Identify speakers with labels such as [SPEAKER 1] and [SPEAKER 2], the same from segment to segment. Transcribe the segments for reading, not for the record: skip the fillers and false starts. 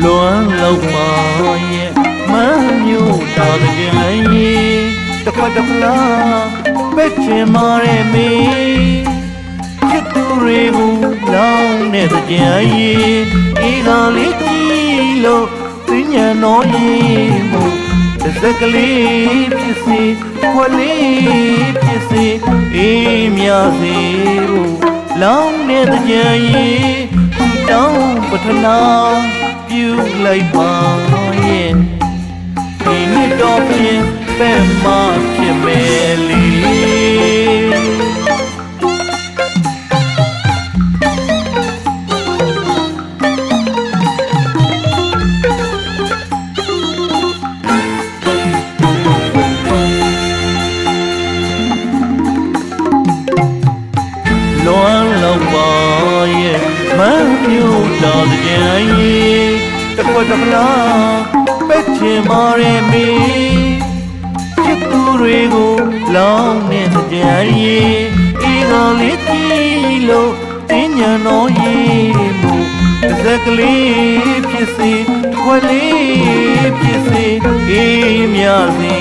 [SPEAKER 1] လွမ်းလောက်ပါရဲ့မမ်းမျိုးတာတကယ်ရေးတစ်ခွက်တစ်ဖလားပဲ့ချင်မာရဲ့မေချစ်သူတွေကိုလောင်းတဲ့ကြံရေးအေးကလေးကြည့်လို့သိညာတော်ရေးမို့တစ်စက်ကလေးဖြစ်စေခွက်လေးဖြစ်စေအေးမြစေဖို့လောင်းတဲ့ကြံရေးတောင်းပထနာပြုလိုက်ပါရဲ့ဒီနှစ်တော့ဖြင့်ပဲ့မဖြစ်မယ်လေလွမ်းလောက်ပါရဲ့မမ်းမျိုးတော်ကြံရေးတစ်ခွက်တစ်ဖလားပဲ့ချင်မာရဲ့မေချစ်သူတွေကိုလောင်းတဲ့ကြံရေးအေးကလေးကြည့်လို့သိညာတော်ရေးမို့တစ်စက်ကလေးဖြစ်စေတစ်ခွက်လေးဖြစ်စေအေးမြစေ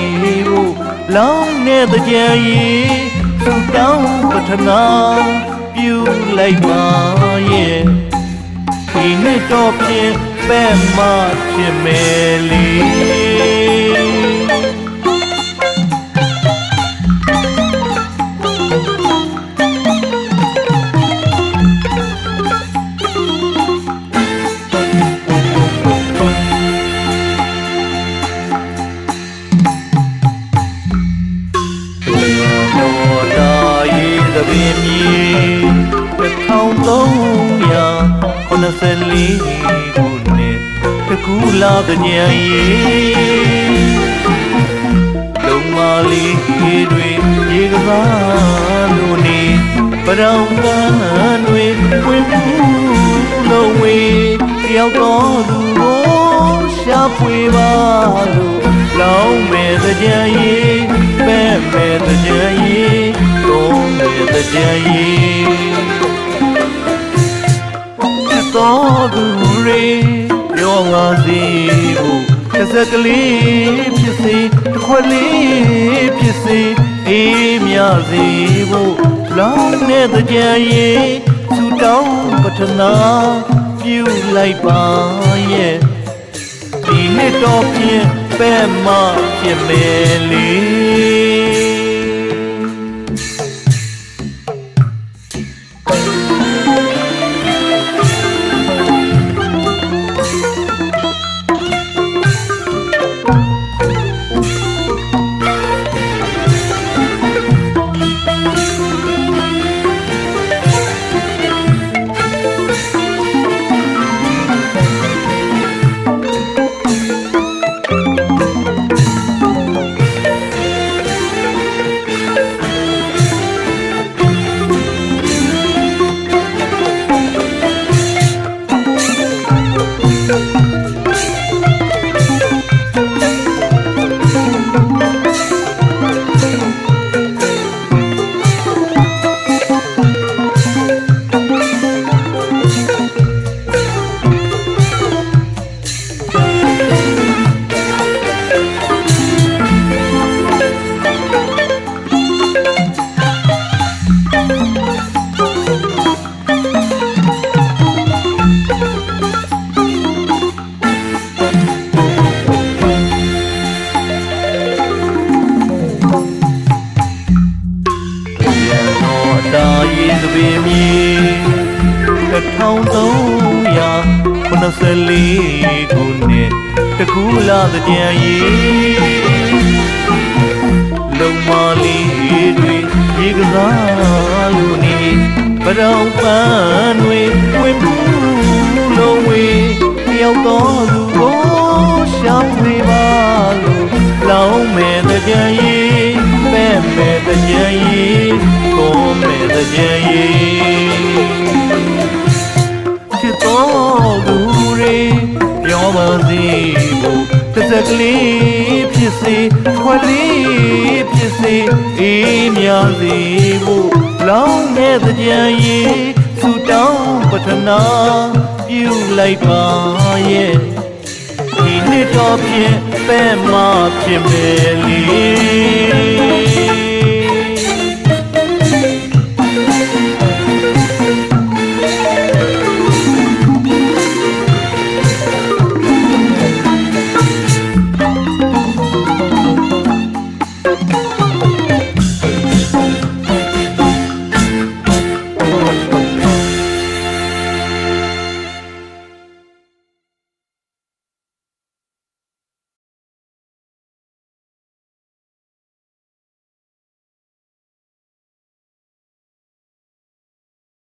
[SPEAKER 1] ဖို့လောင်းတဲ့ကြံရေးသူတောင်းပထနာပြုလိုက်ပါရဲ့ဒီနှစ်တော့ဖြင့်ပဲ့မဖြစ်မယ်လေ1384ခုနှစ်တကူလာကြံရေးလုံမလေးတွေရေကစားလို့နေပရောင်ကန်းတွေဝင်လုံးဝေးတယောက်တော်သူကိုရှာဖွေပါလို့လောင်းမဲ့ကြံရေးပဲ့မဲ့ကြံရေးလုံးမဲ့ကြံရေးတော်သူရေပြောငါစီဖို့တစ်စက်ကလေးဖြစ်စေတစ်ခွက်လေးဖြစ်စေအေးမြစေဖို့လောင်းတဲ့ကြံရေးသူတောင်းပထနာပြုလိုက်ပါရဲ့ဒီနှစ်တော့ဖြင့်ပဲ့မဖြစ်မယ်လေ1384ခုနှစ်တကူလာကြံရေးလုံမလေးတွေရေကစားလို့နေပရောင်ပန်းတွေဝင်ဘူးလုံးဝေးတယောက်တော်သူကိုရှာဖွေပါလို့လောင်း မဲ့တဲ့ကြရင်ပဲ့မဲ့တဲ့ကြရင်ကိုမဲ့တဲ့ကြရင်ချစ်တော်သူတွေပြောပါစေဖို့တစ်စက်ကလေးဖြစ်စေခွက်လေးဖြစ်စေအေးများစေဖို့လောင်းမဲ့တဲ့ကြရင်ဆူတောင်းပထနာပြုလိုက်ပါရဲ့ဒီနှစ်တော်ဖြင့်ပဲ့မဖြစ်မယ်လေ